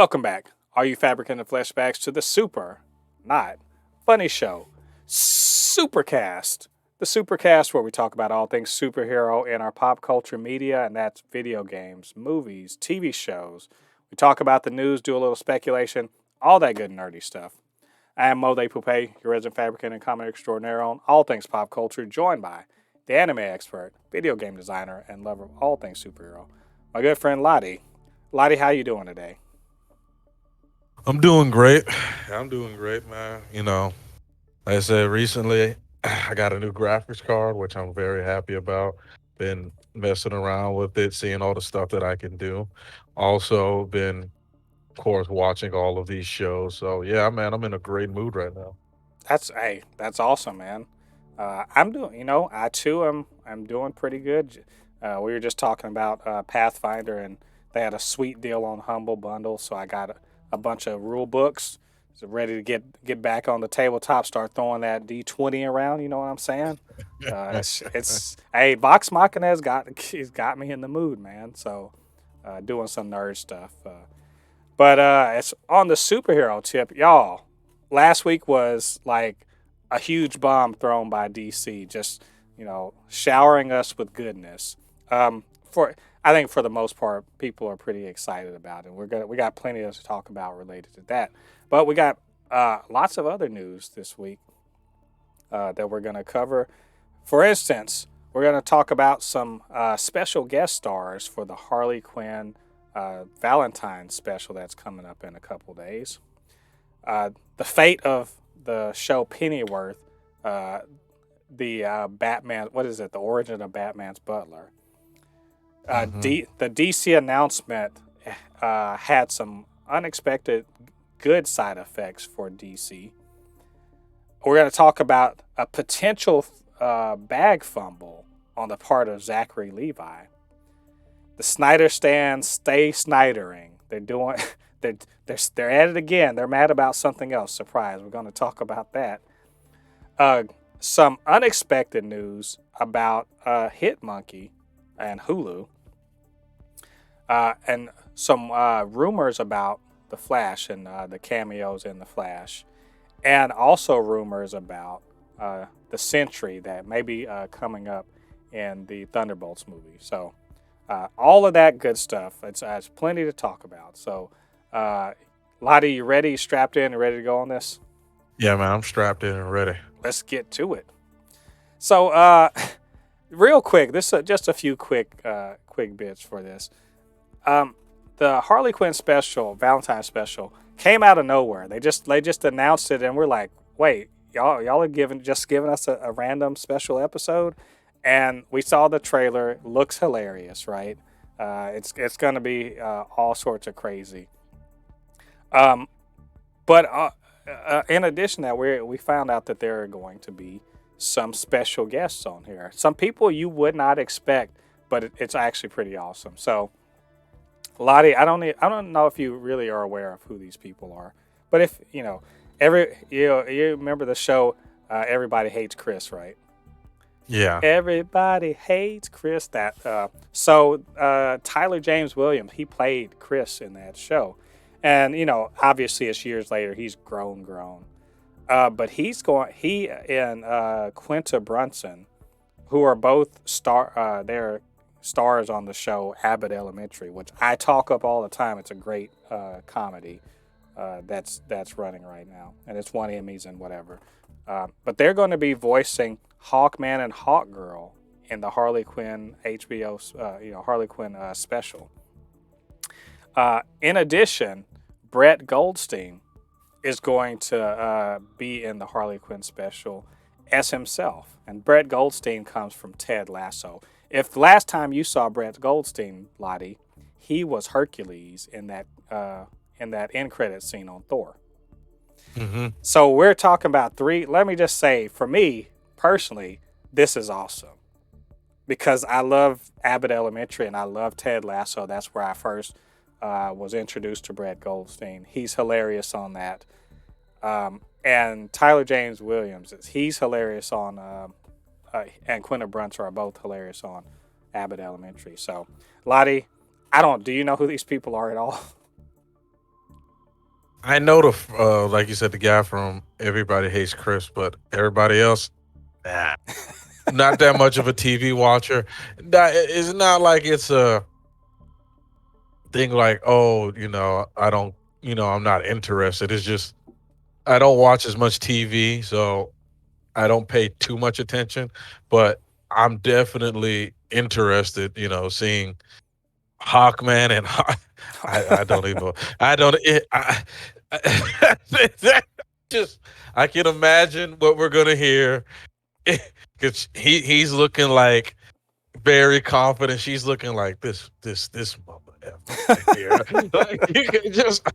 Welcome back, all you Fabricants and Fleshbags, to the super, not funny show, Supercast. The Supercast, where we talk about all things superhero in our pop culture media, and that's video games, movies, TV shows. We talk about the news, do a little speculation, all that good nerdy stuff. I am Mo De Poupée, your resident fabricant and comic extraordinaire on all things pop culture, joined by the anime expert, video game designer, and lover of all things superhero, my good friend LADI. LADI, how you doing today? I'm doing great. I'm doing great, man. Like I said recently, I got a new graphics card, which I'm very happy about. Been messing around with it, seeing all the stuff that I can do. Also, been, of course, watching all of these shows. So, yeah, man, I'm in a great mood right now. That's awesome, man. I'm doing, I too am doing pretty good. We were just talking about Pathfinder, and they had a sweet deal on Humble Bundle, so I got a bunch of rule books, so ready to get back on the tabletop, start throwing that D20 around. You know what I'm saying? It's hey, Vox Machina has got me in the mood, man. So doing some nerd stuff. But it's on the superhero tip, y'all. Last week was like a huge bomb thrown by DC, just showering us with goodness. For I think for the most part, people are pretty excited about it. We got plenty to talk about related to that, but we got lots of other news this week that we're gonna cover. For instance, we're gonna talk about some special guest stars for the Harley Quinn Valentine special that's coming up in a couple days. The fate of the show Pennyworth, the Batman. What is it? The origin of Batman's butler. hmm The DC announcement had some unexpected good side effects for DC. We're going to talk about a potential bag fumble on the part of Zachary Levi. The Snyder stands stay Snydering. They're doing they're at it again. They're mad about something else. Surprise. We're going to talk about that. Uh, some unexpected news about Hitmonkey and Hulu, and some rumors about the Flash and the cameos in the Flash, and also rumors about the Sentry that may be coming up in the Thunderbolts movie. So all of that good stuff. It's plenty to talk about. So, Lottie, you ready? You strapped in and ready to go on this? Yeah, man, I'm strapped in and ready. Let's get to it. So, real quick, this just a few quick bits for this. Um, the Harley Quinn special, Valentine special, came out of nowhere. They just announced it, and we're like, wait, y'all are giving us a random special episode, and we saw the trailer. Looks hilarious, right? It's gonna be all sorts of crazy. Um, but in addition to that, we found out that there are going to be some special guests on here. Some people you would not expect, but it's actually pretty awesome. So, Lottie, I don't know if you really are aware of who these people are, but if you remember the show, Everybody Hates Chris, right? Yeah. Everybody hates Chris. So Tyler James Williams, he played Chris in that show, and obviously it's years later. He's grown. But he and Quinta Brunson, who are both they're stars on the show Abbott Elementary, which I talk up all the time. It's a great comedy that's running right now, and it's won Emmys and whatever. But they're going to be voicing Hawkman and Hawkgirl in the Harley Quinn HBO, Harley Quinn special. In addition, Brett Goldstein is going to be in the Harley Quinn special as himself. And Brett Goldstein comes from Ted Lasso. If the last time you saw Brett Goldstein, Lottie, he was Hercules in that end credit scene on Thor. hmm So we're talking about three. Let me just say, for me personally, this is awesome because I love Abbott Elementary and I love Ted Lasso. That's where I first was introduced to Brett Goldstein. He's hilarious on that. And Tyler James Williams, he's hilarious on, and Quinta Brunson are both hilarious on Abbott Elementary. So, Lottie, do you know who these people are at all? I know like you said, the guy from Everybody Hates Chris, but everybody else, nah, not that much of a TV watcher. It's not like it's a thing like, oh, I don't, I'm not interested. It's just I don't watch as much TV, so I don't pay too much attention. But I'm definitely interested, seeing Hawkman and I don't even know. I don't. That just I can imagine what we're gonna hear because he's looking like very confident. She's looking like this mother effer right here. Like you can just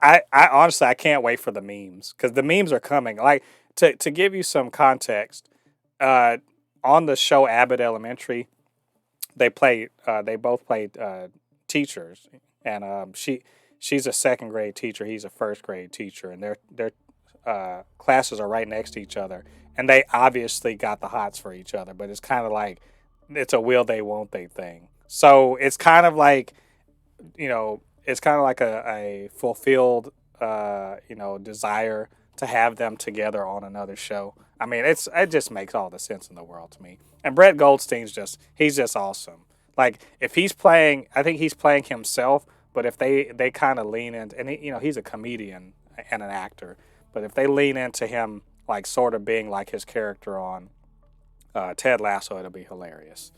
I honestly I can't wait for the memes because the memes are coming. Like to give you some context, uh, on the show Abbott Elementary, they both played teachers, and she's a second grade teacher, he's a first grade teacher, and their classes are right next to each other, and they obviously got the hots for each other, but it's kind of like it's a will they won't they thing. So it's kind of like it's kind of like a fulfilled desire to have them together on another show. I mean, it just makes all the sense in the world to me. And Brett Goldstein's he's just awesome. Like if he's playing, I think he's playing himself. But if they kind of lean in, and he's a comedian and an actor. But if they lean into him, like sort of being like his character on Ted Lasso, it'll be hilarious.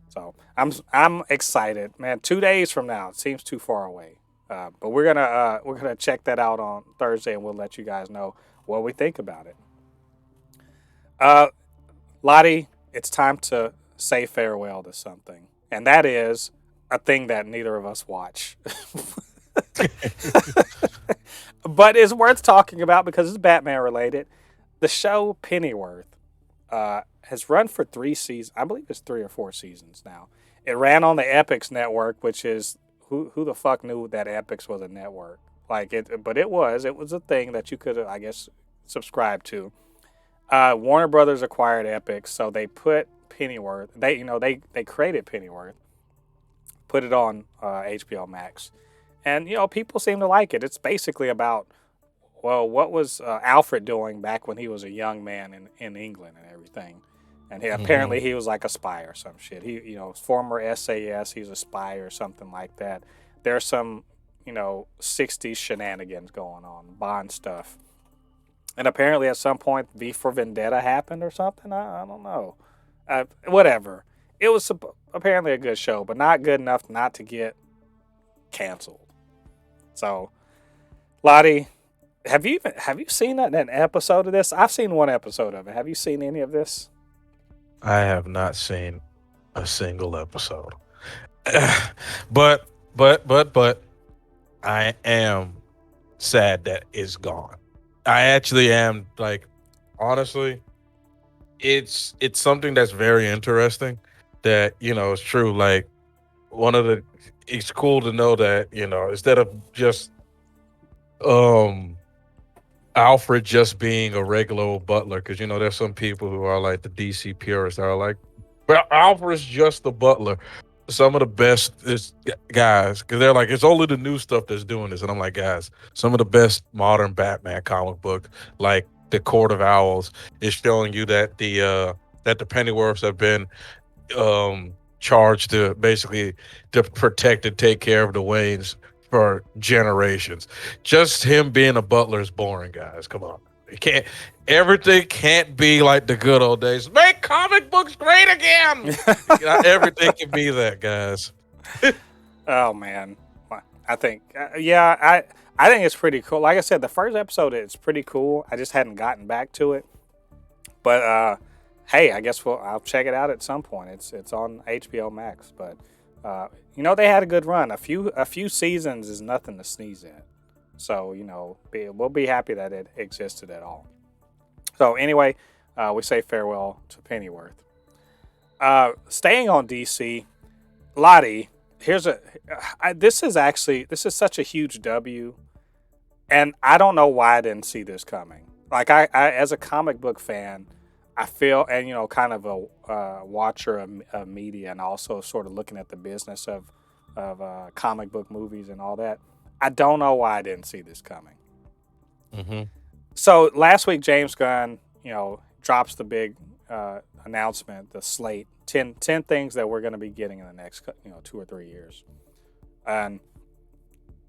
So I'm excited, man. 2 days from now, it seems too far away, but we're gonna check that out on Thursday, and we'll let you guys know what we think about it. Uh, Lottie, it's time to say farewell to something, and that is a thing that neither of us watch, but it's worth talking about because it's Batman related. The show Pennyworth has run for 3 seasons. I believe it's 3 or 4 seasons now. It ran on the Epix network, which is who the fuck knew that Epix was a network? Like it, but it was a thing that you could, I guess, subscribe to. Warner Brothers acquired Epix, so they put Pennyworth. They created Pennyworth, put it on HBO Max, and people seem to like it. It's basically about, well, what was Alfred doing back when he was a young man in England and everything? And apparently Mhm. he was like a spy or some shit. He, former SAS, he's a spy or something like that. There's some, 60s shenanigans going on, Bond stuff. And apparently at some point V for Vendetta happened or something. I don't know. Whatever. It was apparently a good show, but not good enough not to get canceled. So, Lottie, have you seen an episode of this? I've seen one episode of it. Have you seen any of this? I have not seen a single episode. but but I am sad that it's gone. I actually am, like, honestly, it's something that's very interesting that, is true. Like, one of the it's cool to know that, instead of just um Alfred just being a regular old butler, because there's some people who are like the DC purists that are like, well, Alfred's just the butler. Some of the best guys, because they're like, it's only the new stuff that's doing this, and I'm like, guys, some of the best modern Batman comic book, like the Court of Owls, is showing you that the Pennyworths have been charged to protect and take care of the Waynes for generations. Just him being a butler is boring, guys. Come on. It can't Everything can't be like the good old days. Make comic books great again. Not everything can be that, guys. Oh man, I think yeah, I think it's pretty cool. Like I said, the first episode it's pretty cool. I just hadn't gotten back to it, but hey, I guess I'll check it out at some point. It's on HBO Max, but they had a good run. A few seasons is nothing to sneeze at. So we'll be happy that it existed at all. So anyway, we say farewell to Pennyworth. Staying on DC, Lottie. This is such a huge W, and I don't know why I didn't see this coming. Like I as a comic book fan, I feel, and kind of a watcher of media, and also sort of looking at the business of comic book movies and all that. I don't know why I didn't see this coming. Mm-hmm. So last week, James Gunn, drops the big announcement, the slate, 10 things that we're going to be getting in the next, 2 or 3 years. And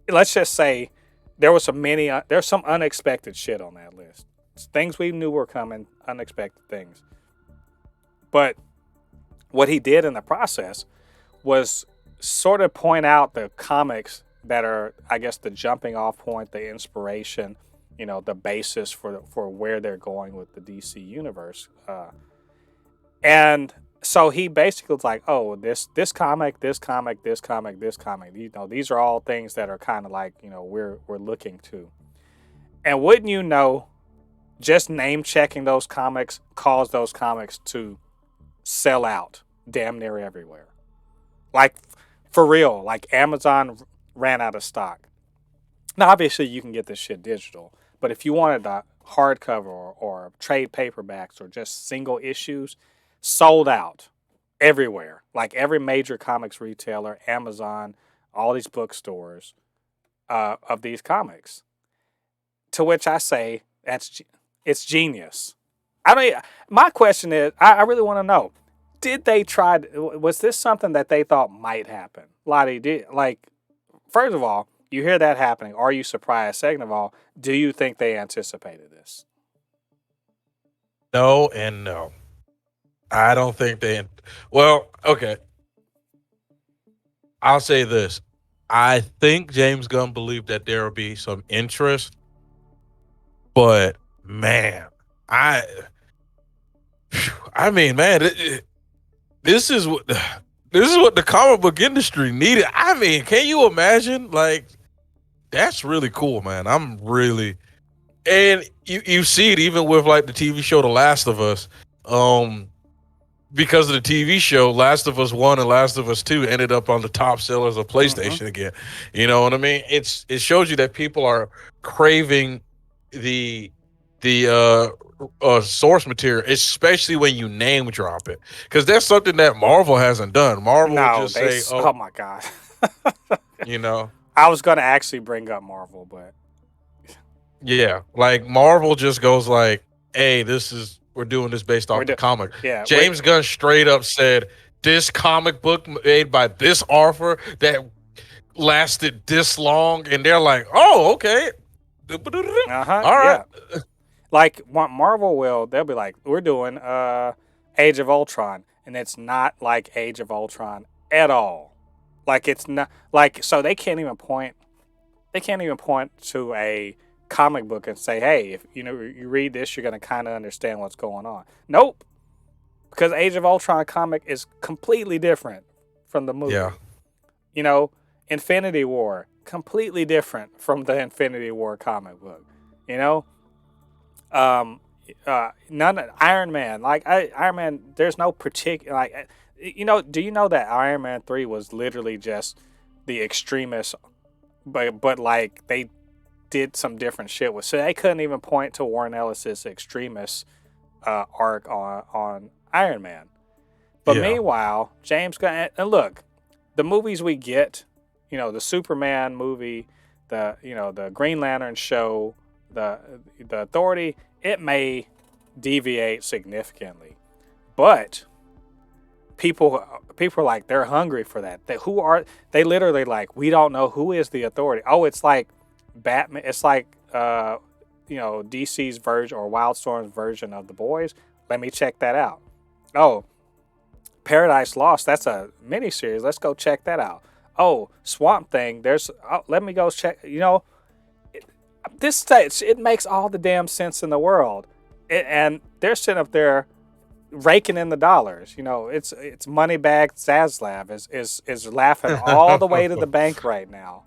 let's just say there's some unexpected shit on that list. It's things we knew were coming, unexpected things. But what he did in the process was sort of point out the comics that are, I guess, the jumping off point, the inspiration, the basis for where they're going with the DC universe. And so he basically was like, oh, this comic, this comic, this comic, this comic. These are all things that are kind of like, we're looking to. And wouldn't you know, just name checking those comics caused those comics to sell out damn near everywhere. Like, for real, like Amazon ran out of stock. Now, obviously, you can get this shit digital, but if you wanted the hardcover or trade paperbacks or just single issues, sold out everywhere. Like every major comics retailer, Amazon, all these bookstores of these comics. To which I say, it's genius. My question is, I really want to know, did they try? Was this something that they thought might happen? LADI did. Like, first of all, you hear that happening. Are you surprised? Second of all, do you think they anticipated this? No and no. I don't think they. Well, okay. I'll say this. I think James Gunn believed that there would be some interest, but man, I mean, man, this is what the comic book industry needed. I mean, can you imagine? Like, that's really cool, man. I'm really, and you see it even with like the TV show The Last of Us. Because of the TV show, Last of Us 1 and Last of Us 2 ended up on the top sellers of PlayStation again. You know what I mean? It shows you that people are craving the source material, especially when you name drop it. Because that's something that Marvel hasn't done. Marvel will just say, oh my God. you know. I was going to actually bring up Marvel, but. Yeah, like Marvel just goes like, hey, we're doing this based off the comic. Yeah, James Gunn straight up said, this comic book made by this author that lasted this long, and they're like, oh, okay. All right. Yeah. Like Marvel they'll be like, we're doing Age of Ultron, and it's not like Age of Ultron at all. Like, it's not like, so they can't even point to a comic book and say, hey, if you read this, you're going to kind of understand what's going on. Nope. Because Age of Ultron comic is completely different from the movie. Yeah. Infinity War, completely different from the Infinity War comic book. Iron Man, Iron Man, there's no particular, do you know that Iron Man 3 was literally just the extremists, but like they did some different shit with, so they couldn't even point to Warren Ellis's extremist arc on Iron Man. But meanwhile, James Gunn, and look, the movies we get, the Superman movie, the Green Lantern show, the Authority, it may deviate significantly, but people are like, they're hungry for that. They literally like, we don't know who is the Authority. Oh, it's like Batman. It's like DC's version or Wildstorm's version of The Boys. Let me check that out. Oh, Paradise Lost, that's a miniseries. Let's go check that out. Oh, Swamp Thing, let me go check. It makes all the damn sense in the world. And they're sitting up there raking in the dollars. It's Moneybag Zaslav is laughing all the way to the bank right now.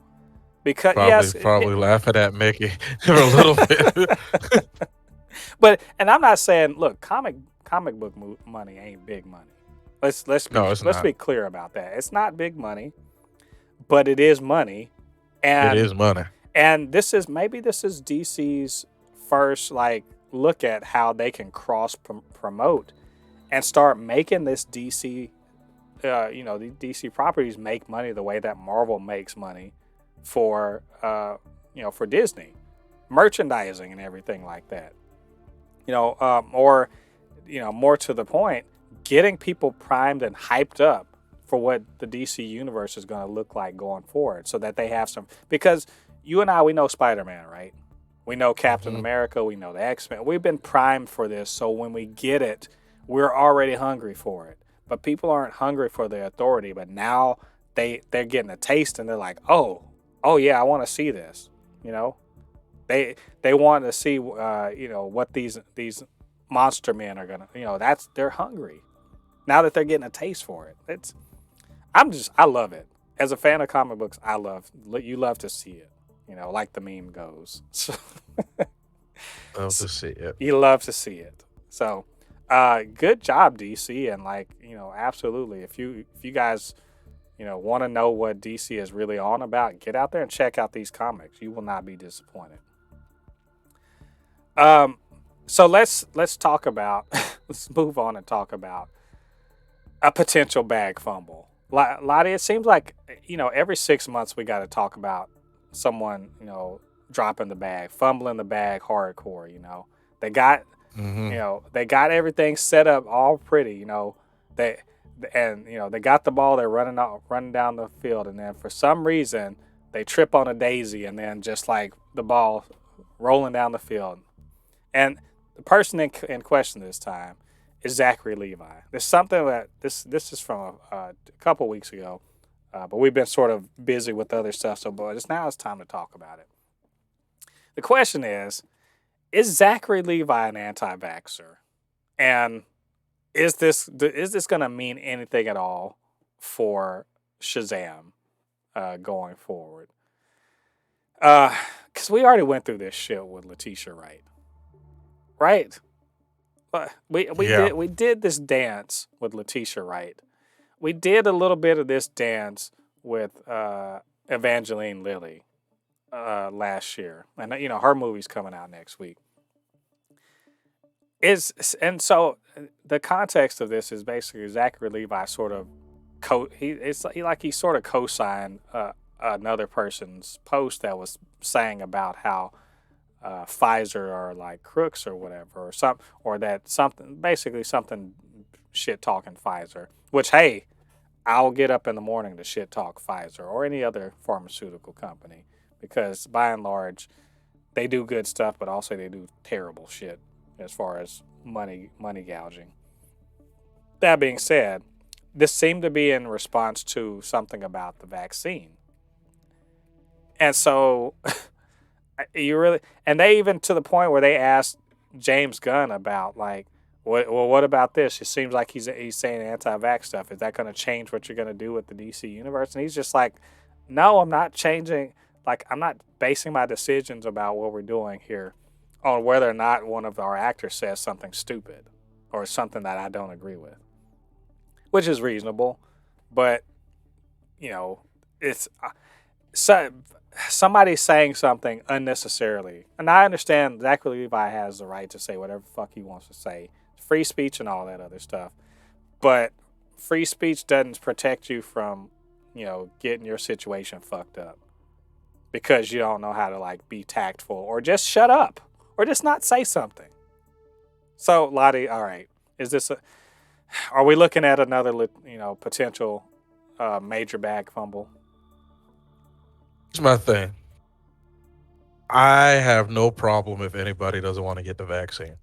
Because probably laughing at Mickey for a little bit. And I'm not saying, look, comic book money ain't big money. Let's be clear about that. It's not big money, but it is money. And it is money. And this is DC's first look at how they can cross promote and start making this DC, the DC properties make money the way that Marvel makes money for for Disney merchandising and everything like that. Or more to the point, getting people primed and hyped up for what the DC universe is going to look like going forward, so that they have some. Because you and I, we know Spider-Man, right? We know Captain America. We know the X-Men. We've been primed for this, so when we get it, we're already hungry for it. But people aren't hungry for the authority. But now they're getting a taste, and they're like, oh yeah, I want to see this. You know, they want to see what these monster men are gonna. They're hungry now that they're getting a taste for it. I love it. As a fan of comic books, you love to see it. Like the meme goes. So, Love to see it. you love to see it. So, good job, DC, and absolutely. If you guys, want to know what DC is really on about, get out there and check out these comics. You will not be disappointed. So let's talk about. Let's move on and talk about a potential bag fumble. LADI, it seems like every 6 months we got to talk about someone dropping the bag, fumbling the bag hardcore. They got they got everything set up all pretty. They they got the ball, they're running down the field, and then for some reason they trip on a daisy, and then just like the ball rolling down the field. And the person in question this time is Zachary Levi. There's something that this is from a couple weeks ago, but we've been sort of busy with other stuff. So, but it's time to talk about it. The question is Zachary Levi an anti-vaxxer? And is this going to mean anything at all for Shazam going forward? Because we already went through this shit with Letitia Wright, right? We did this dance with Letitia Wright. We did a little bit of this dance with Evangeline Lilly last year, and her movie's coming out next week. So the context of this is basically Zachary Levi sort of he sort of co-signed another person's post that was saying about how Pfizer are like crooks or whatever, or that something shit talking Pfizer. Which, hey, I'll get up in the morning to shit talk Pfizer or any other pharmaceutical company, because by and large they do good stuff, but also they do terrible shit as far as money gouging. That being said, this seemed to be in response to something about the vaccine. And so and they even, to the point where they asked James Gunn about like, what about this? It seems like he's saying anti-vax stuff. Is that going to change what you're going to do with the DC universe? And he's just like, no, I'm not changing. Like, I'm not basing my decisions about what we're doing here on whether or not one of our actors says something stupid or something that I don't agree with, which is reasonable. But it's somebody saying something unnecessarily, and I understand Zachary Levi has the right to say whatever the fuck he wants to say, free speech and all that other stuff, but free speech doesn't protect you from getting your situation fucked up because you don't know how to like be tactful or just shut up or just not say something. So LADI, all right, are we looking at another potential major bag fumble? Here's my thing. I have no problem if anybody doesn't want to get the vaccine.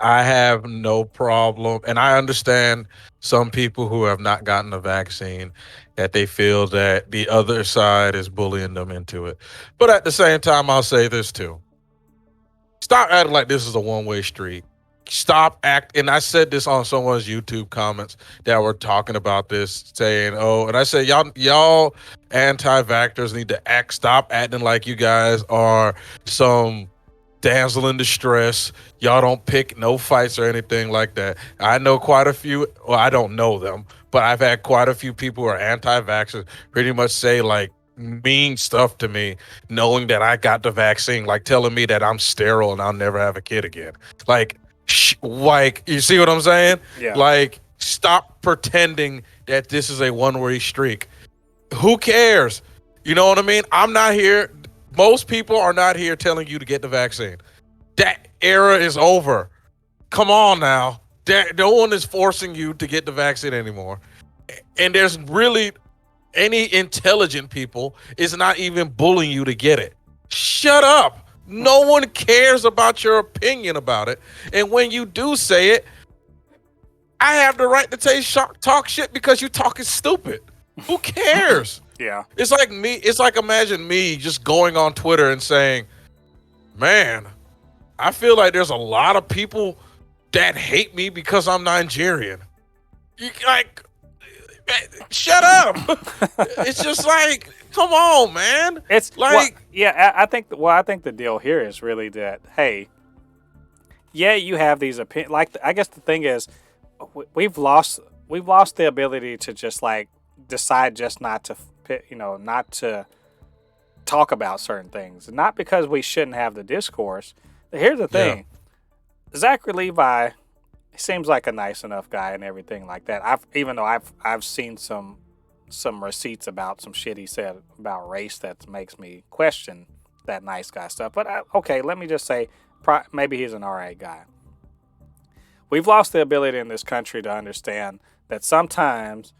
I have no problem. And I understand some people who have not gotten the vaccine, that they feel that the other side is bullying them into it. But at the same time, I'll say this too. Stop acting like this is a one-way street. Stop acting. And I said this on someone's YouTube comments that were talking about this, saying, and I said, y'all anti-vaxxers need to stop acting like you guys are some damsel in distress. Y'all don't pick no fights or anything like that. I know quite a few, well, I don't know them, but I've had quite a few people who are anti-vaxxers pretty much say like mean stuff to me, knowing that I got the vaccine, like telling me that I'm sterile and I'll never have a kid again. Like, you see what I'm saying? Yeah. Like, stop pretending that this is a one-way streak. Who cares? You know what I mean? I'm not here. Most people are not here telling you to get the vaccine. That era is over. Come on now. No one is forcing you to get the vaccine anymore. And there's really any intelligent people is not even bullying you to get it. Shut up. No one cares about your opinion about it. And when you do say it, I have the right to talk shit because you talking stupid. Who cares? Yeah. It's like me. It's like imagine me just going on Twitter and saying, "Man, I feel like there's a lot of people that hate me because I'm Nigerian." You like, shut up. It's just like, come on, man. It's like, well, yeah. I think. Well, I think the deal here is really that. Hey, yeah, you have these opinions. Like, I guess the thing is, we've lost the ability to just like decide just not to, not to talk about certain things. Not because we shouldn't have the discourse. Here's the thing: Zachary Levi, he seems like a nice enough guy and everything like that. Even though I've seen some receipts about some shit he said about race that makes me question that nice guy stuff. But okay, let me just say, maybe he's an alright guy. We've lost the ability in this country to understand that sometimes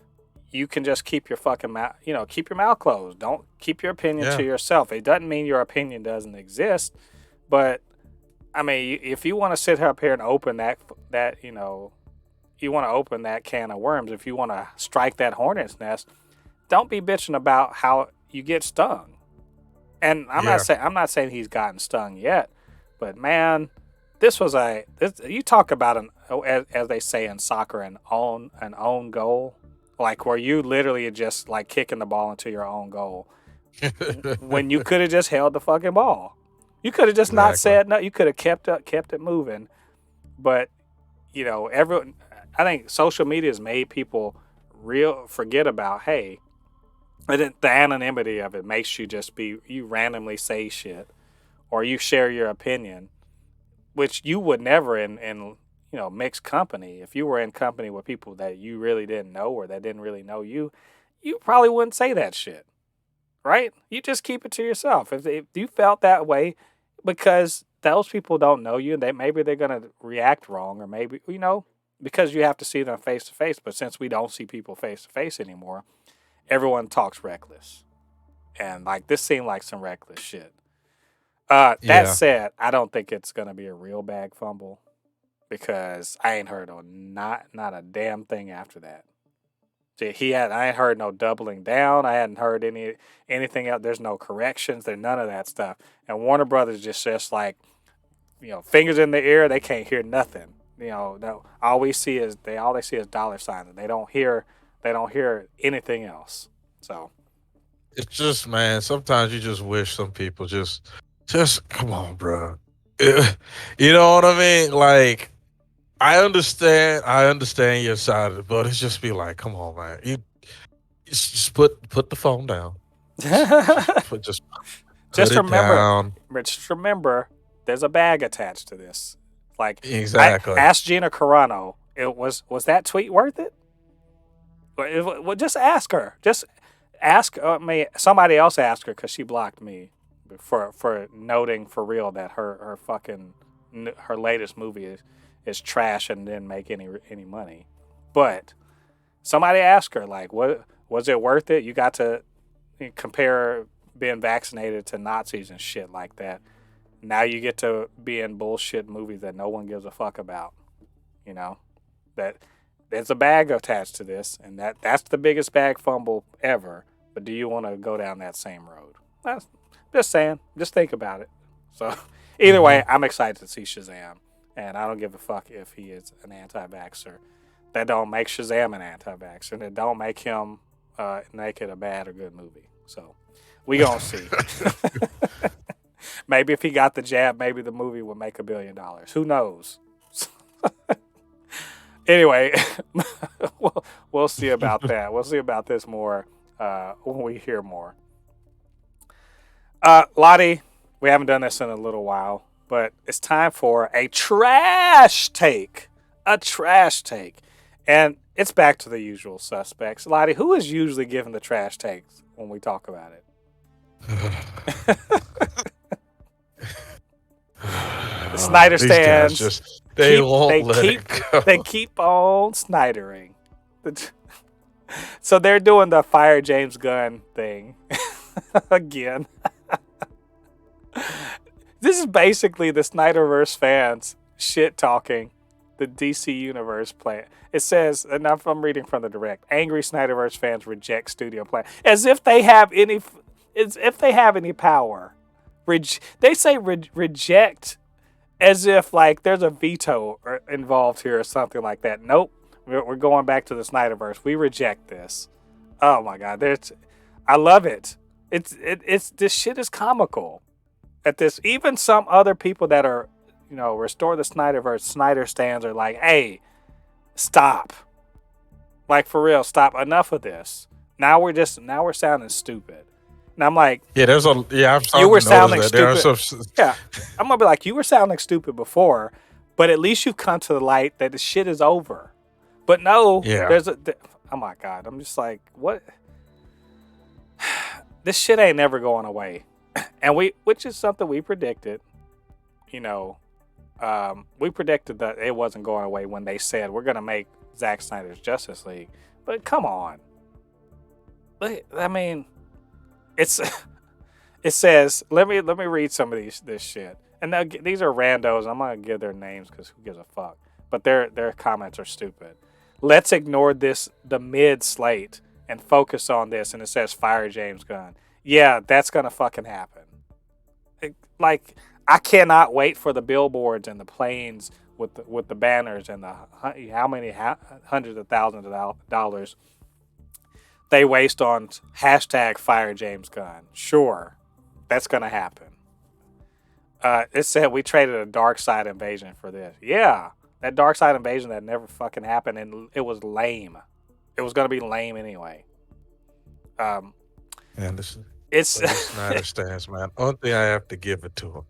you can just keep your fucking mouth, keep your mouth closed. Don't keep your opinion to yourself. It doesn't mean your opinion doesn't exist, but I mean, if you want to sit up here and open you want to open that can of worms. If you want to strike that hornet's nest, don't be bitching about how you get stung. And I'm not saying he's gotten stung yet, but man, you talk about as they say in soccer, an own goal, like where you literally are just like kicking the ball into your own goal when you could have just held the fucking ball. You could have just not said no. You could have kept it moving, but everyone. I think social media has made people forget about, hey, the anonymity of it makes you just you randomly say shit, or you share your opinion, which you would never in mixed company. If you were in company with people that you really didn't know or that didn't really know you probably wouldn't say that shit, right? You just keep it to yourself. If you felt that way, because those people don't know you, and maybe they're gonna react wrong, or maybe because you have to see them face to face. But since we don't see people face to face anymore, everyone talks reckless, and like this seemed like some reckless shit. That said, I don't think it's gonna be a real bag fumble because I ain't heard not a damn thing after that. I ain't heard no doubling down. I hadn't heard anything else. There's no corrections. There's none of that stuff. And Warner Brothers just like, fingers in the air. They can't hear nothing. All they see is dollar signs. And they don't hear anything else. So it's just, man, sometimes you just wish some people just come on, bro. You know what I mean? Like, I understand your side of it, but it's just be like, come on, man. You just put the phone down. Just remember, there's a bag attached to this. Like, exactly. Ask Gina Carano. Was that tweet worth it? Well, just ask her. Just ask me. Somebody else asked her because she blocked me for noting for real that her latest movie is trash and didn't make any money. But somebody asked her, like, what was it worth it? You got to compare being vaccinated to Nazis and shit like that. Now you get to be in bullshit movies that no one gives a fuck about. That there's a bag attached to this, and that's the biggest bag fumble ever. But do you want to go down that same road? That's just saying. Just think about it. So either way, I'm excited to see Shazam, and I don't give a fuck if he is an anti-vaxxer. That don't make Shazam an anti-vaxxer, and it don't make him make it a bad or good movie. So we gonna see. Maybe if he got the jab, maybe the movie would make $1 billion. Who knows? Anyway, we'll see about that. We'll see about this more when we hear more. LADI, we haven't done this in a little while, but it's time for a trash take. A trash take. And it's back to the usual suspects. LADI, who is usually giving the trash takes when we talk about it? The Snyder These guys stands just they won't they let keep it go. they keep on Snydering. So they're doing the fire James Gunn thing again. This is basically the Snyderverse fans shit talking the DC Universe plan. It says, and I'm reading from the direct, angry Snyderverse fans reject studio plan. As if they have any power. They say reject as if like there's a veto involved here or something like that. Nope. We're going back to the Snyderverse. We reject this. Oh my God. I love it. It's this shit is comical. At this, even some other people that are, restore the Snyderverse, Snyder stands are like, hey, stop. Like for real, stop. Enough of this. Now we're sounding stupid. And I'm like, I've you started were to notice sounding that there are stupid. some. Yeah. I'm gonna be like, you were sounding stupid before, but at least you've come to the light that the shit is over. But no, Yeah, oh my God. I'm just like, what? This shit ain't never going away. And which is something we predicted, we predicted that it wasn't going away when they said we're going to make Zack Snyder's Justice League. But come on. I mean, it's it says, let me read some of this shit. And now, these are randos. I'm going to give their names because who gives a fuck. But their comments are stupid. Let's ignore the mid slate and focus on this. And it says fire James Gunn. Yeah, that's going to fucking happen. Like, I cannot wait for the billboards and the planes with the banners and the how many hundreds of thousands of dollars they waste on hashtag fire James Gunn. Sure, that's gonna happen. It said we traded a dark side invasion for this. Yeah, that dark side invasion that never fucking happened, and it was lame. It was gonna be lame anyway. and this It's the Snyder stands, man. Only thing I have to give it to them,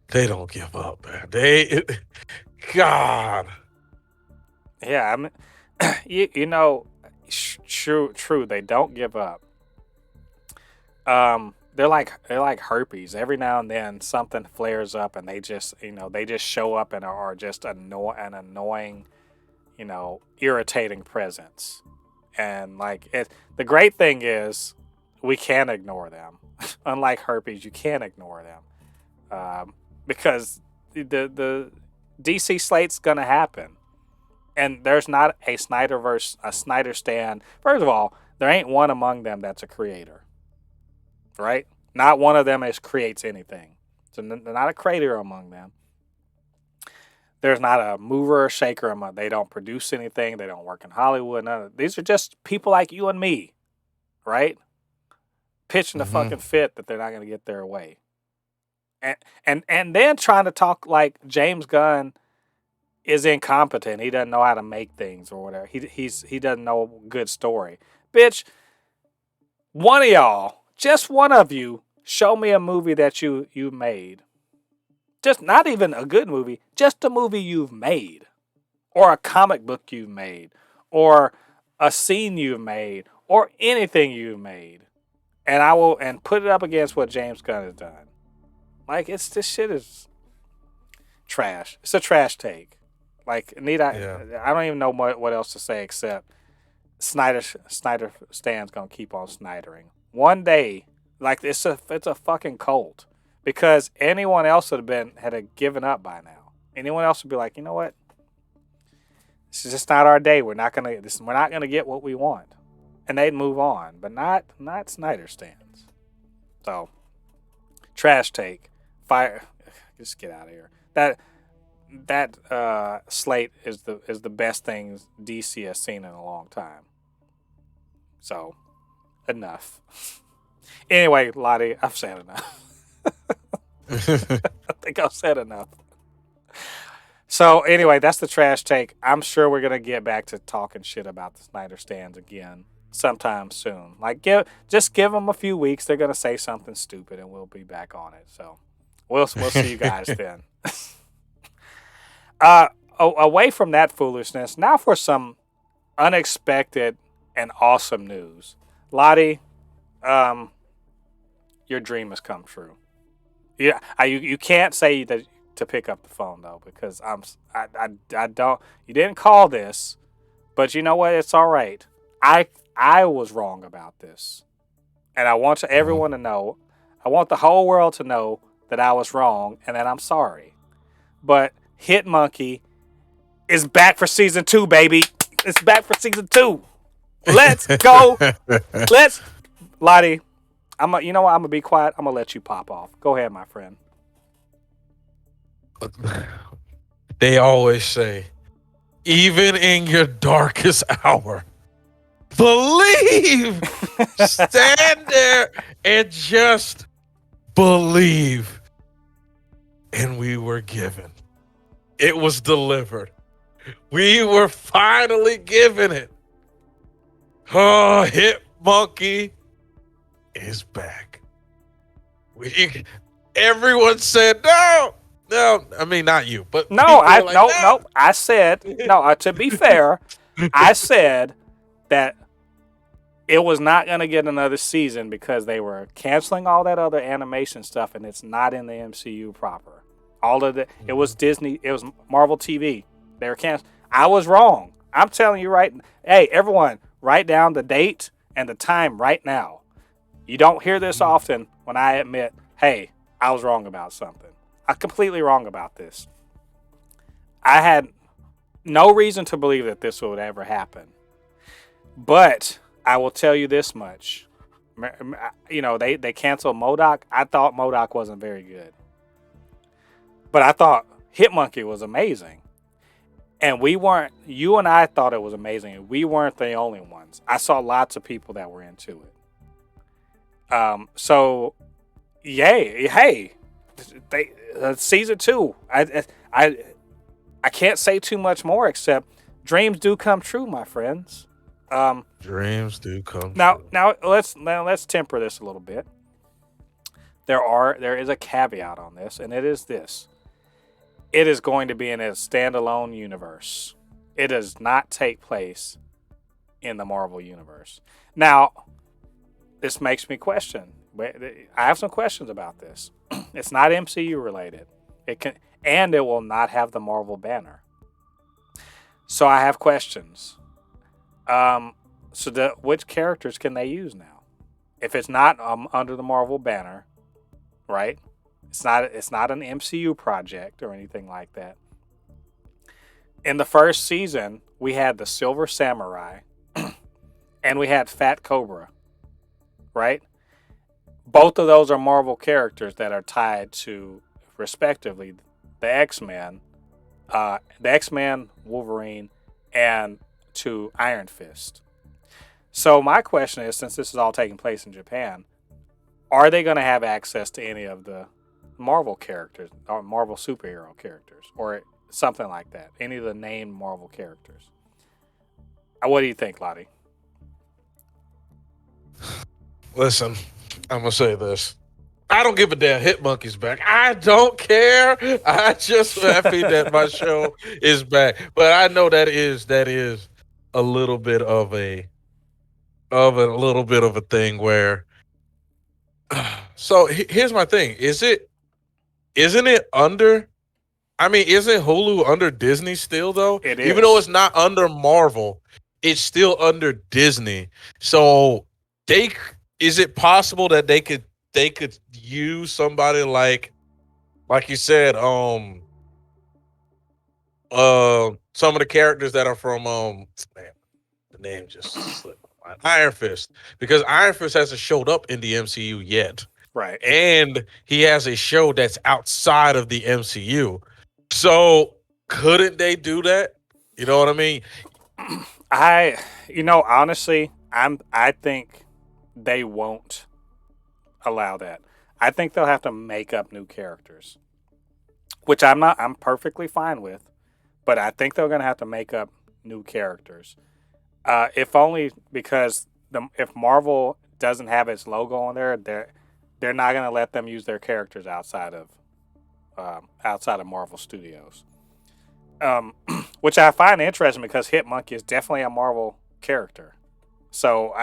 they don't give up, man. God. yeah. I mean, true. They don't give up. They're like herpes. Every now and then something flares up, and they just show up and are just an annoying, irritating presence. And like the great thing is, we can ignore them. Unlike herpes, you can't ignore them, because the DC slate's gonna happen, and there's not a Snyder stand. First of all, there ain't one among them that's a creator, right? Not one of them creates anything. So they're not a creator among them. There's not a mover or shaker among. They don't produce anything. They don't work in Hollywood. These are just people like you and me, right? Pitching the fucking fit that they're not going to get their way. And then trying to talk like James Gunn is incompetent. He doesn't know how to make things or whatever. He doesn't know a good story. Bitch, one of y'all, just one of you, show me a movie that you made. Just not even a good movie, just a movie you've made. Or a comic book you've made. Or a scene you've made. Or anything you've made. And I will put it up against what James Gunn has done. Like, this shit is trash. It's a trash take. Like, I don't even know what else to say except Snyder Stan's gonna keep on Snydering. One day, like, it's a fucking cult. Because anyone else had given up by now. Anyone else would be like, you know what? This is just not our day. We're not gonna get what we want. And they'd move on, but not Snyder stands. So, trash take, fire. Just get out of here. That slate is the best thing DC has seen in a long time. So, enough. Anyway, LADI, I've said enough. I think I've said enough. So anyway, that's the trash take. I'm sure we're gonna get back to talking shit about the Snyder stands again sometime soon. Like, just give them a few weeks. They're gonna say something stupid, and we'll be back on it. So we'll see you guys then. Away from that foolishness, now for some unexpected and awesome news. LADI, your dream has come true. Yeah, you can't say that to pick up the phone though, because I don't. You didn't call this, but you know what? It's all right. I was wrong about this, and I want Mhm. everyone to know. I want the whole world to know that I was wrong and that I'm sorry. But Hit Monkey is back for season 2, baby. It's back for season 2. Let's go. Let's, Lottie. You know what? I'm gonna be quiet. I'm gonna let you pop off. Go ahead, my friend. They always say, even in your darkest hour, believe. Stand there and just believe. And we were given. It was delivered. We were finally given it. Oh, Hit Monkey is back. We everyone said no. No, I mean not you, but No, people were like, no. I said no. To be fair, I said that it was not going to get another season because they were canceling all that other animation stuff, and it's not in the MCU proper. All of it was Disney. It was Marvel TV. They were canceled. I was wrong. I'm telling you right. Hey, everyone, write down the date and the time right now. You don't hear this often when I admit, hey, I was wrong about something. I'm completely wrong about this. I had no reason to believe that this would ever happen. But I will tell you this much. You know, they canceled MODOK. I thought MODOK wasn't very good. But I thought Hitmonkey was amazing. And you and I thought it was amazing. We weren't the only ones. I saw lots of people that were into it. So, yay. Hey, season 2. I can't say too much more except dreams do come true, my friends. dreams do come Now, true. let's temper this a little bit. There is a caveat on this, and it is this: it is going to be in a standalone universe. It does not take place in the Marvel universe. Now, this makes me question. I have some questions about this. It's not MCU related. And it will not have the Marvel banner. So I have questions. Which characters can they use now? If it's not under the Marvel banner, right? It's not an MCU project or anything like that. In the first season, we had the Silver Samurai and we had Fat Cobra, right? Both of those are Marvel characters that are tied to, respectively, the X-Men, Wolverine, and to Iron Fist. So my question is, since this is all taking place in Japan, are they going to have access to any of the Marvel characters or Marvel superhero characters or something like that? Any of the named Marvel characters? What do you think, Lottie? Listen, I'm gonna say this. I don't give a damn. Hitmonkey's back. I don't care. I just happy that my show is back. But I know that is a little bit of a thing where. So here's my thing. Isn't it under? I mean, isn't Hulu under Disney still though? It Even though is. it's not under Marvel, it's still under Disney. So they is it possible that they could use somebody like you said, some of the characters that are from man, the name just slipped my mind. Iron Fist. Because Iron Fist hasn't showed up in the MCU yet. Right. And he has a show that's outside of the MCU. So couldn't they do that? You know what I mean? Honestly, I think they won't allow that. I think they'll have to make up new characters, which I'm perfectly fine with, but I think they're going to have to make up new characters. If only because if Marvel doesn't have its logo on there, they're not going to let them use their characters outside of Marvel Studios. Which I find interesting because Hitmonkey is definitely a Marvel character. So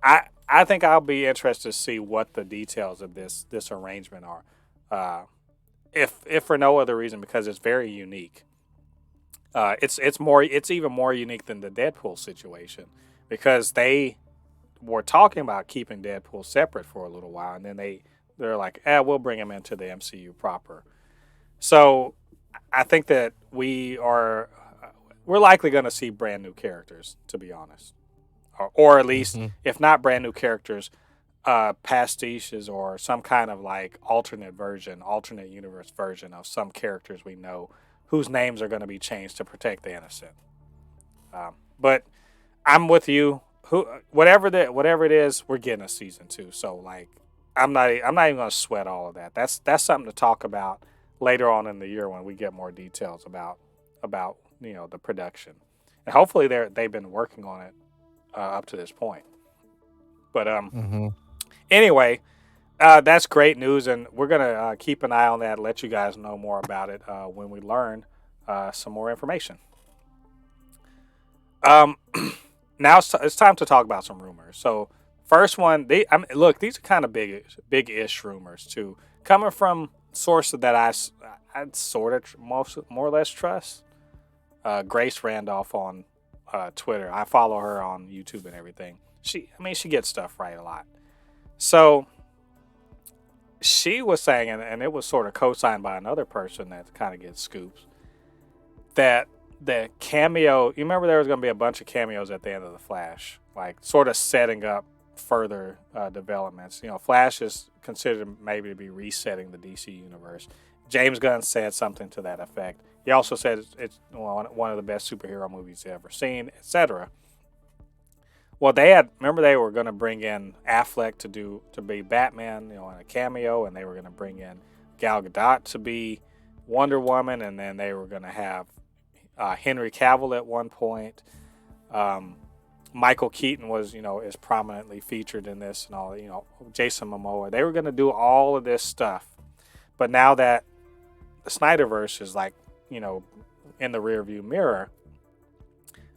I think I'll be interested to see what the details of this arrangement are. Uh, if for no other reason because it's very unique. It's even more unique than the Deadpool situation because they were talking about keeping Deadpool separate for a little while, and then they're like, we'll bring him into the MCU proper. So I think that we're likely going to see brand new characters, to be honest, or at least Hmm. if not brand new characters, pastiches or some kind of like alternate universe version of some characters we know whose names are going to be changed to protect the innocent. But I'm with you. Whatever it is, we're getting a season 2. So like, I'm not even going to sweat all of that. That's something to talk about later on in the year when we get more details about the production, and hopefully they've been working on it up to this point. But Hmm. anyway, that's great news, and we're gonna keep an eye on that. Let you guys know more about it when we learn some more information. Um, now it's time to talk about some rumors. So first one, look, these are kind of big-ish rumors too, coming from sources that I sort of more or less trust. Grace Randolph on Twitter. I follow her on YouTube and everything. She gets stuff right a lot. So she was saying, and it was sort of co-signed by another person that kind of gets scoops, that the cameo, you remember there was going to be a bunch of cameos at the end of the Flash, like sort of setting up further developments. Flash is considered maybe to be resetting the DC universe. James Gunn said something to that effect. He also said it's one of the best superhero movies he's ever seen, etc. Well, they were going to bring in Affleck to be Batman, in a cameo, and they were going to bring in Gal Gadot to be Wonder Woman, and then they were going to have Henry Cavill at one point. Michael Keaton is prominently featured in this, and all. Jason Momoa. They were going to do all of this stuff, but now that the Snyderverse is like in the rearview mirror,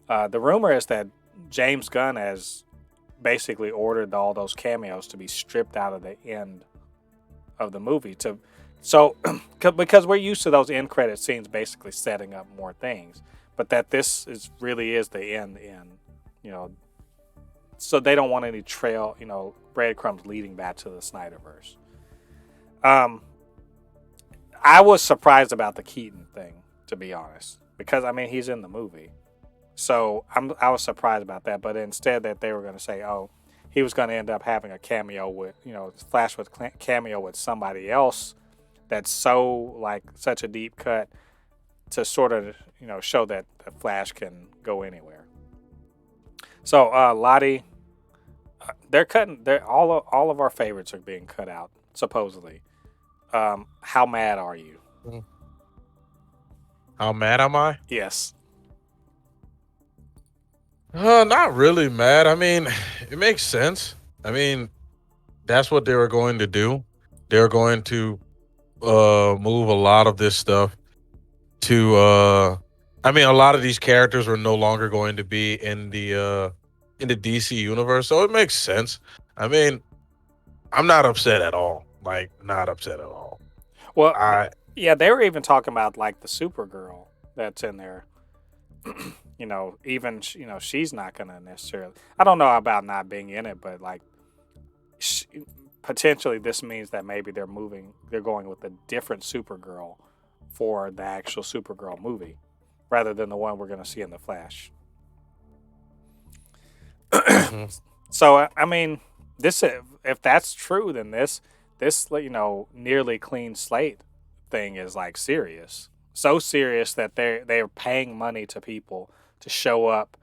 the rumor is that James Gunn has basically ordered all those cameos to be stripped out of the end of the movie because we're used to those end credit scenes basically setting up more things, but that this really is the end, you know, so they don't want any breadcrumbs leading back to the Snyderverse. Um, I was surprised about the Keaton thing, to be honest, because he's in the movie. So I was surprised about that, but instead that they were going to say, oh, he was going to end up having a cameo with, Flash with cameo with somebody else that's so like such a deep cut to sort of show that the Flash can go anywhere. So LADI, they're all of our favorites are being cut out supposedly. How mad are you? How mad am I? Yes. Not really mad. I mean, it makes sense. I mean, that's what they were going to do. They're going to move a lot of this stuff to a lot of these characters are no longer going to be in the DC universe, so it makes sense. I mean, I'm not upset at all. Like, not upset at all. Well, I yeah, they were even talking about like the Supergirl that's in there. Even she's not gonna necessarily. I don't know about not being in it, but like sh potentially this means that maybe they're going with a different Supergirl for the actual Supergirl movie, rather than the one we're gonna see in the Flash. Mhm. So this if that's true, then this nearly clean slate thing is like serious, so serious that they're paying money to people to show up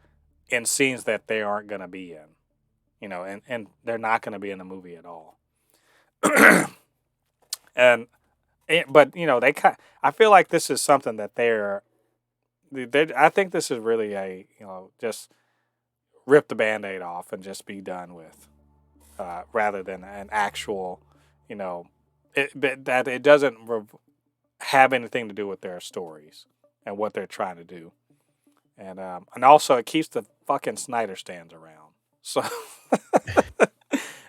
in scenes that they aren't gonna be in, and they're not gonna be in the movie at all. and but I feel like this is something that I think this is really a just rip the band-aid off and just be done with, rather than an actual, you know, that it doesn't have anything to do with their stories and what they're trying to do, and also it keeps the fucking Snyder stands around. So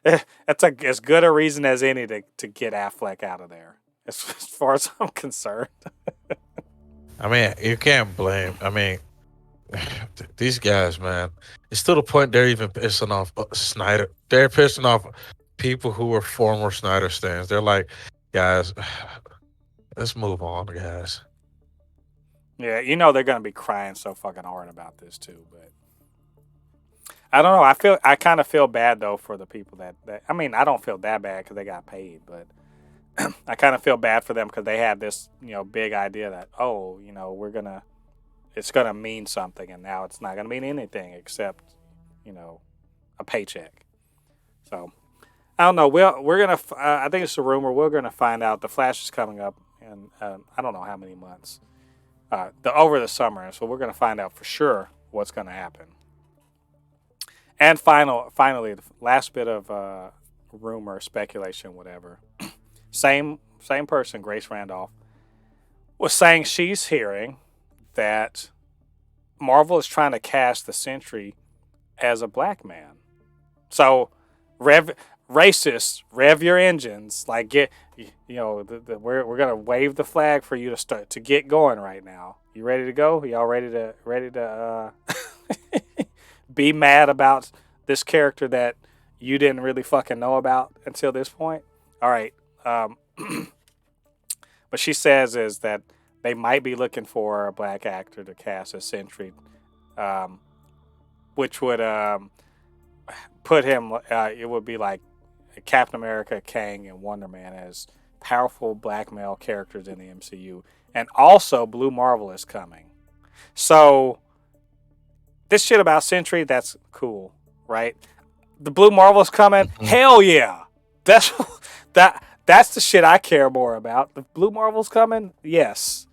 That's as good a reason as any to get Affleck out of there, as far as I'm concerned. I mean, you can't blame. I mean, these guys, man, it's to the point they're even pissing off Snyder. They're pissing off people who were former Snyder stands. They're like, guys, let's move on, guys. Yeah, they're gonna be crying so fucking hard about this too, but I don't know. I kind of feel bad though for the people that. I mean, I don't feel that bad because they got paid, but I kind of feel bad for them because they had this big idea that it's gonna mean something, and now it's not gonna mean anything except a paycheck. So I don't know. We're gonna. I think it's a rumor. We're gonna find out. The Flash is coming up, and I don't know how many months. Over the summer, so we're gonna find out for sure what's gonna happen. And finally, the last bit of rumor, speculation, whatever. Same person, Grace Randolph, was saying she's hearing that Marvel is trying to cast the Sentry as a black man. So, racists, rev your engines. Like we're gonna wave the flag for you to get going right now. You ready to go? Y'all ready to be mad about this character that you didn't really fucking know about until this point? All right. What she says is that they might be looking for a black actor to cast as Sentry, which would put him. It would be like Captain America, Kang, and Wonder Man as powerful black male characters in the MCU, and also Blue Marvel is coming. So this shit about Sentry, that's cool, right? The Blue Marvel is coming. Mm-hmm. Hell yeah, that's the shit I care more about. The Blue Marvel's coming. Yes,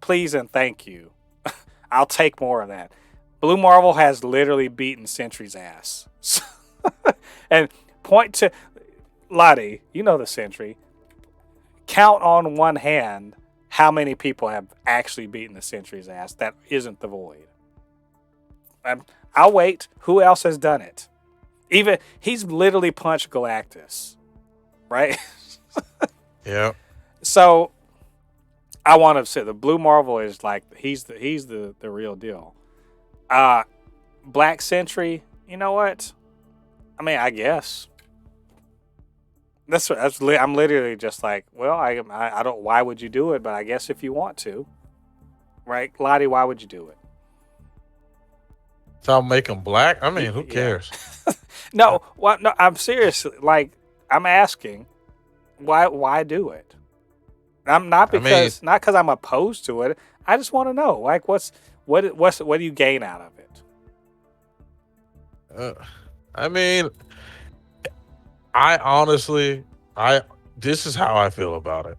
please and thank you. I'll take more of that. Blue Marvel has literally beaten Sentry's ass. And point to LADI, the Sentry. Count on one hand how many people have actually beaten the Sentry's ass that isn't the Void. I'll wait. Who else has done it? Even he's literally punched Galactus, right? Yeah. So I want to say the Blue Marvel is like he's the real deal. Black Sentry, you know what? I mean, I guess that's I'm literally just like, well, I don't. Why would you do it? But I guess if you want to, right, LADI, why would you do it? So I'll make him black. I mean, who cares? No, what? No, I'm serious. Like, I'm asking, why do it? I'm not because not because I'm opposed to it. I just want to know, like, what do you gain out of it? I mean, I honestly, this is how I feel about it.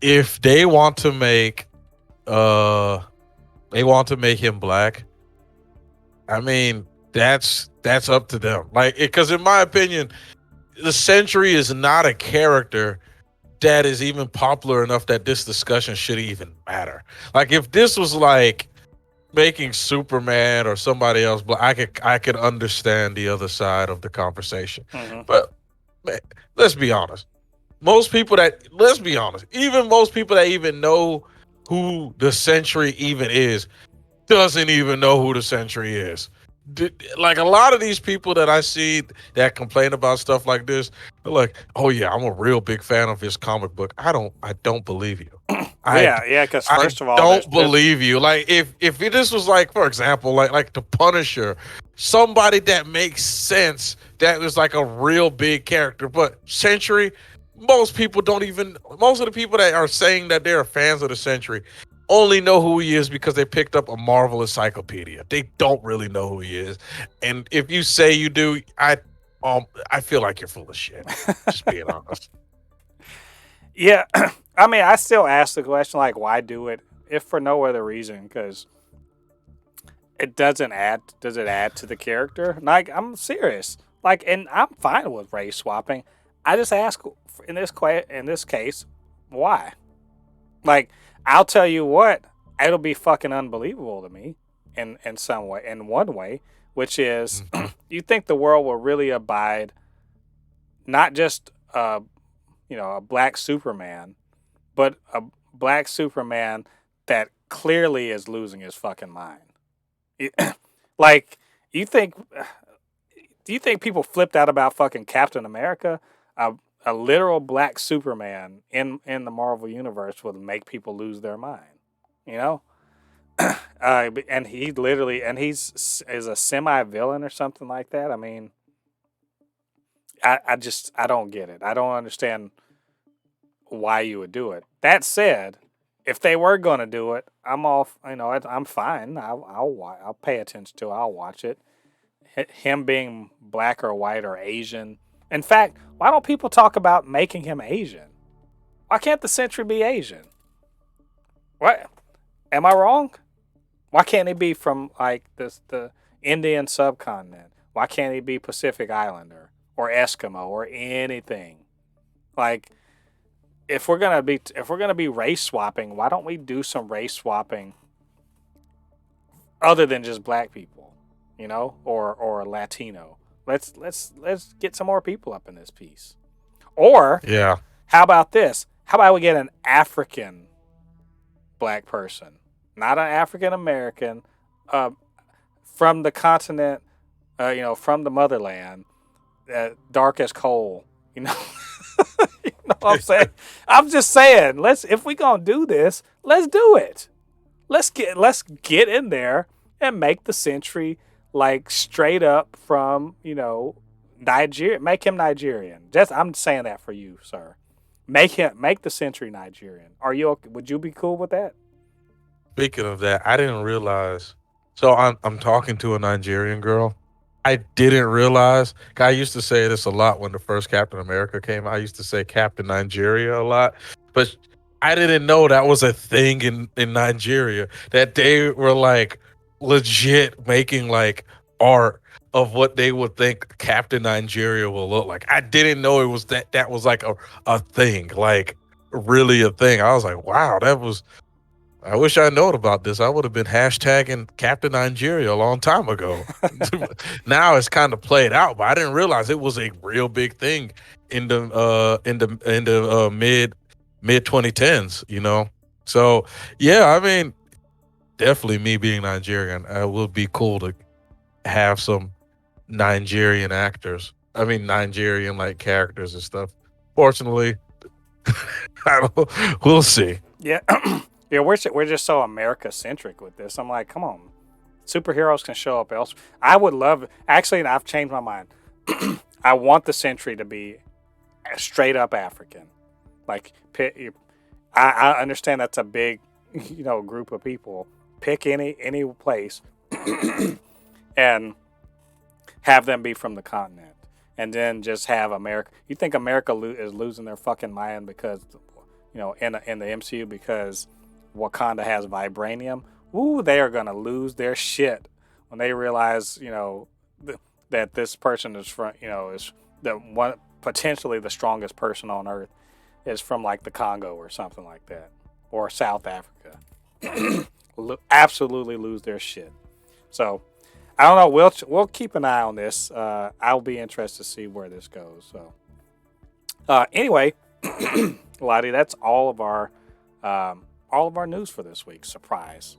If they want to make him black, I mean, that's up to them. Like, because in my opinion, the Sentry is not a character that is even popular enough that this discussion should even matter. Like, if this was like making Superman or somebody else, but I could understand the other side of the conversation. Mm-hmm. But man, let's be honest. Even most people that even know who the Sentry even is, doesn't even know who the Sentry is. Like, a lot of these people that I see that complain about stuff like this, they're like, "Oh yeah, I'm a real big fan of his comic book." I don't believe you. Because first of all, I don't believe you. Like, if this was like, for example, like the Punisher, somebody that makes sense, that was like a real big character. But Sentry, most of the people that are saying that they're fans of the Sentry only know who he is because they picked up a Marvel encyclopedia. They don't really know who he is. And if you say you do, I feel like you're full of shit. Just being honest. Yeah. I mean, I still ask the question, like, why do it? If for no other reason, because it doesn't add. Does it add to the character? Like, I'm serious. Like, and I'm fine with race swapping. I just ask in this case, why? Like, I'll tell you what, it'll be fucking unbelievable to me in some way, in one way, which is, Mhm. you think the world will really abide not just a black Superman, but a black Superman that clearly is losing his fucking mind. It- like, you think? Do you think people flipped out about fucking Captain America? A, a literal black Superman in the Marvel universe would make people lose their mind. You know, and he literally and he's is a semi villain or something like that. I mean, I don't get it. I don't understand why you would do it. That said, if they were going to do it, I'm off. I'm fine. I'll pay attention to it. I'll watch it. Him being black or white or Asian. In fact, why don't people talk about making him Asian? Why can't the Sentry be Asian? What? Am I wrong? Why can't he be from like the Indian subcontinent? Why can't he be Pacific Islander or Eskimo or anything? Like, if we're gonna be race swapping, why don't we do some race swapping other than just black people, or Latino? Let's get some more people up in this piece. Or Yeah. how about this? How about we get an African black person, not an African American, uh, from the continent, from the motherland, dark as coal. You know, you know what I'm saying? I'm just saying. If we gonna do this, let's do it. Let's get in there and make the Sentry like straight up from Nigeria. Make him Nigerian. Just I'm saying that for you, sir. Make the Sentry Nigerian. Would you be cool with that? Speaking of that, I didn't realize. So I'm talking to a Nigerian girl. I didn't realize. I used to say this a lot when the first Captain America came. I used to say Captain Nigeria a lot, but I didn't know that was a thing in Nigeria, that they were like legit making like art of what they would think Captain Nigeria will look like. I didn't know it was that was like a thing, like really a thing. I was like, wow, that was I wish I known about this. I would have been hashtagging Captain Nigeria a long time ago. Now it's kind of played out, but I didn't realize it was a real big thing in the mid 2010s. So yeah, I mean, definitely me being Nigerian, it would be cool to have some Nigerian actors. I mean, Nigerian like characters and stuff. Fortunately, we'll see. Yeah, yeah. We're just so America centric with this. I'm like, come on, superheroes can show up else. I would love. Actually, I've changed my mind. I want the Sentry to be straight up African. Like, I understand that's a big, group of people. Pick any place, and have them be from the continent, and then just have America. You think America is losing their fucking mind because, in the MCU because Wakanda has vibranium? Ooh, they are gonna lose their shit when they realize, that this person is from, is the one potentially the strongest person on Earth is from like the Congo or something like that, or South Africa. Absolutely lose their shit. So I don't know. We'll keep an eye on this. I'll be interested to see where this goes. So anyway, Lottie, that's all of our news for this week. Surprise.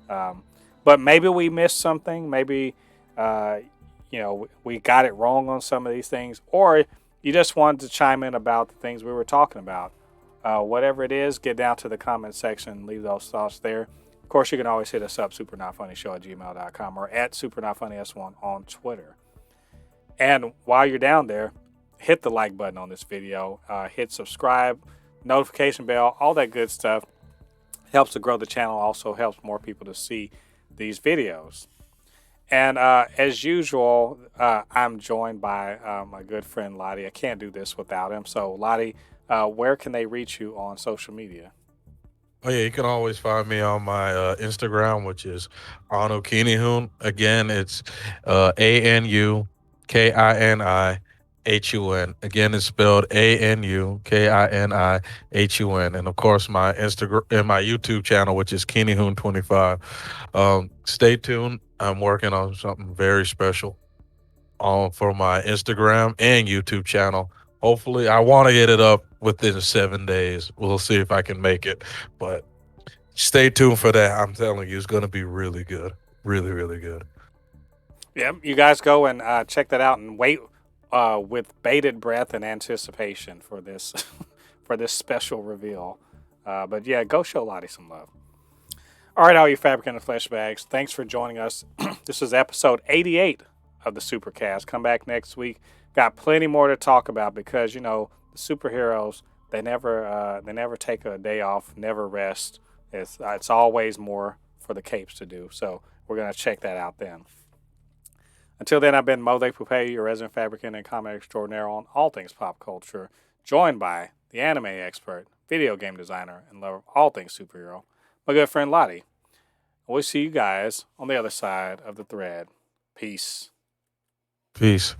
But maybe we missed something. Maybe we got it wrong on some of these things, or you just wanted to chime in about the things we were talking about. Whatever it is, get down to the comment section, leave those thoughts there. Of course, you can always hit us up, supernotfunnyshow@gmail.com or at supernotfunnys1 on Twitter. And while you're down there, hit the like button on this video, hit subscribe, notification bell, all that good stuff. Helps to grow the channel, also helps more people to see these videos. And as usual, I'm joined by my good friend LADI. I can't do this without him. So LADI, where can they reach you on social media? Oh yeah, you can always find me on my Instagram, which is Anukinihun. Again, it's ANUKINIHUN. Again, it's spelled ANUKINIHUN. And of course, my Instagram and my YouTube channel, which is Kinihun25. Stay tuned. I'm working on something very special for my Instagram and YouTube channel. Hopefully, I want to get it up within 7 days. We'll see if I can make it, but stay tuned for that. I'm telling you, it's going to be really good. Really, really good. Yeah, you guys go and check that out and wait with bated breath and anticipation for this for this special reveal. But yeah, go show Lottie some love. All right, all you Fabricant and Fleshbags, thanks for joining us. This is episode 88 of the Supercast. Come back next week. Got plenty more to talk about because you know the superheroes they never take a day off, never rest. It's always more for the capes to do. So we're gonna check that out then. Until then, I've been Mo de Poupée, your resident fabricant and comment extraordinaire on all things pop culture, joined by the anime expert, video game designer, and lover of all things superhero, my good friend Lottie. We'll see you guys on the other side of the thread. Peace. Peace.